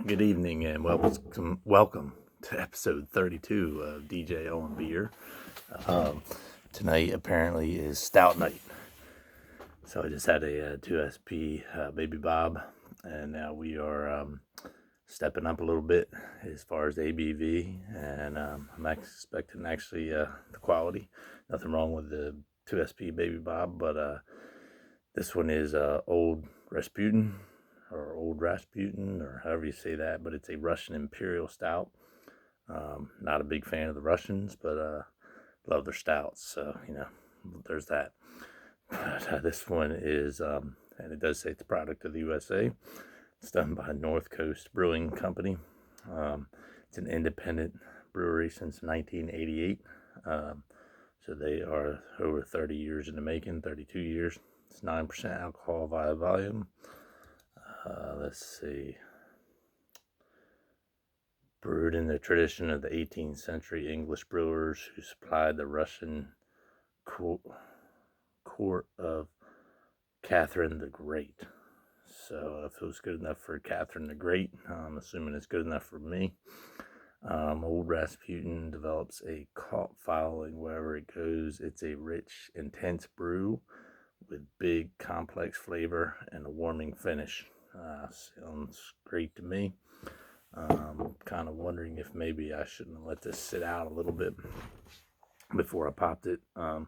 Good evening and welcome to episode 32 of DJ on Beer. Tonight apparently is Stout night. So I just had a 2SP Baby Bob, and now we are stepping up a little bit as far as ABV, and I'm expecting actually the quality. Nothing wrong with the 2SP Baby Bob, but this one is Old Rasputin, or Old Rasputin, or however you say that, but it's a Russian Imperial Stout. Not a big fan of the Russians, but love their stouts, so, there's that. But this one is, and it does say it's a product of the USA. It's done by North Coast Brewing Company. It's an independent brewery since 1988. So they are over 30 years in the making, 32 years. It's 9% alcohol by volume. Let's see. Brewed in the tradition of the 18th century English brewers who supplied the Russian court of Catherine the Great. So if it was good enough for Catherine the Great, I'm assuming it's good enough for me. Old Rasputin develops a cult following wherever it goes. It's a rich, intense brew with big, complex flavor and a warming finish. Sounds great to me. Kind of wondering if maybe I shouldn't let this sit out a little bit before I popped it. I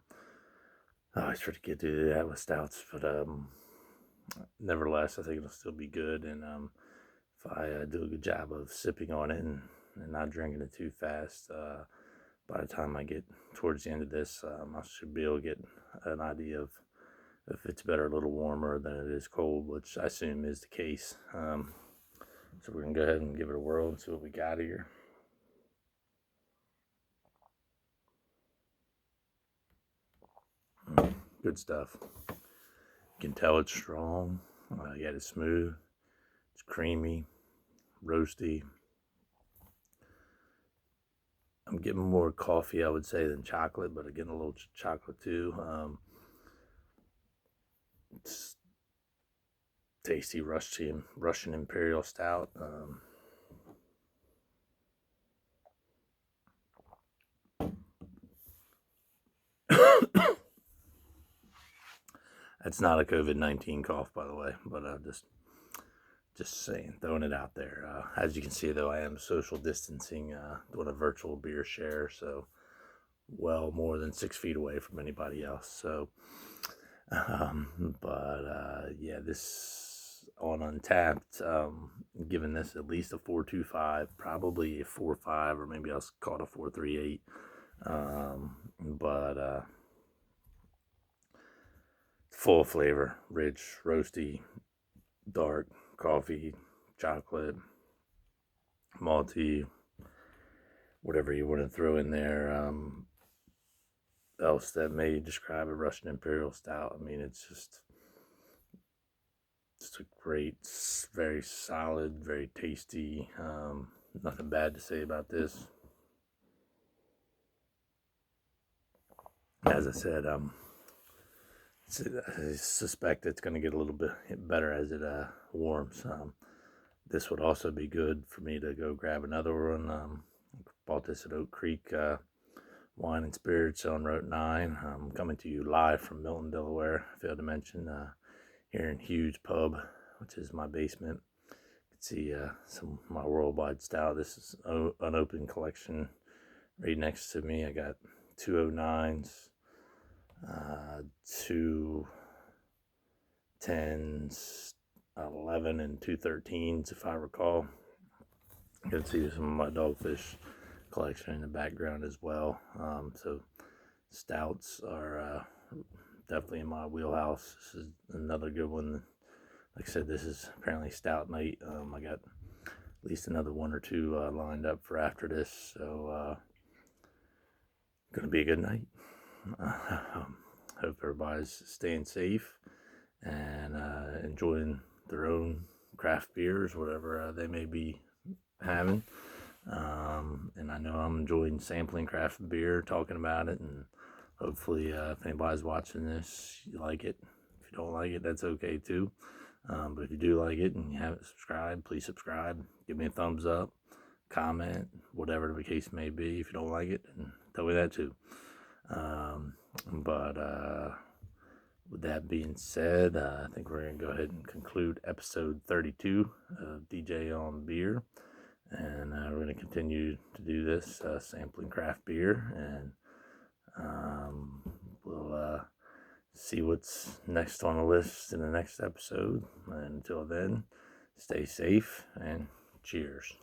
always try to get to do that with stouts, but nevertheless, I think it'll still be good. And if I do a good job of sipping on it and not drinking it too fast, by the time I get towards the end of this, I should be able to get an idea of if it's better a little warmer than it is cold, which I assume is the case. So we're going to go ahead and give it a whirl and see what we got here. Good stuff. You can tell it's strong. Yet it's smooth. It's creamy, roasty. I'm getting more coffee, I would say, than chocolate, but again, a little chocolate too. It's tasty Russian Imperial Stout. That's not a COVID-19 cough, by the way, but just saying, throwing it out there. As you can see, though, I am social distancing, doing a virtual beer share, so well more than 6 feet away from anybody else. So, yeah, this on Untapped, giving this at least a 4.25, probably a 4.5, or maybe I'll call it a 4.38. Full of flavor, rich, roasty, dark, coffee, chocolate, malty, whatever you want to throw in there. Else that may describe a Russian Imperial Stout. I mean, it's just a great, very solid, very tasty. Nothing bad to say about this. As I said, I suspect it's going to get a little bit better as it warms. This would also be good for me to go grab another one. Bought this at Oak Creek Wine and Spirits on Route 9. I'm coming to you live from Milton, Delaware. I failed to mention here in Hughes Pub, which is my basement. You can see some of my worldwide stout. This is an unopened collection right next to me. I got 209s. 2 10s, 11, and 2 13s, if I recall. You can see some of my Dogfish collection in the background as well. So stouts are definitely in my wheelhouse. This is another good one. Like I said, this is apparently stout night. I got at least another one or two lined up for after this. So gonna be a good night. Hope everybody's staying safe and enjoying their own craft beers, whatever they may be having. And I know I'm enjoying sampling craft beer, talking about it, and hopefully if anybody's watching this, you like it. If you don't like it, that's okay too. But if you do like it and you haven't subscribed, please subscribe. Give me a thumbs up, comment, whatever the case may be. If you don't like it, then tell me that too. But with that being said, I think we're going to go ahead and conclude episode 32 of DJ on Beer. And we're going to continue to do this, sampling craft beer. And we'll see what's next on the list in the next episode. And until then, stay safe and cheers.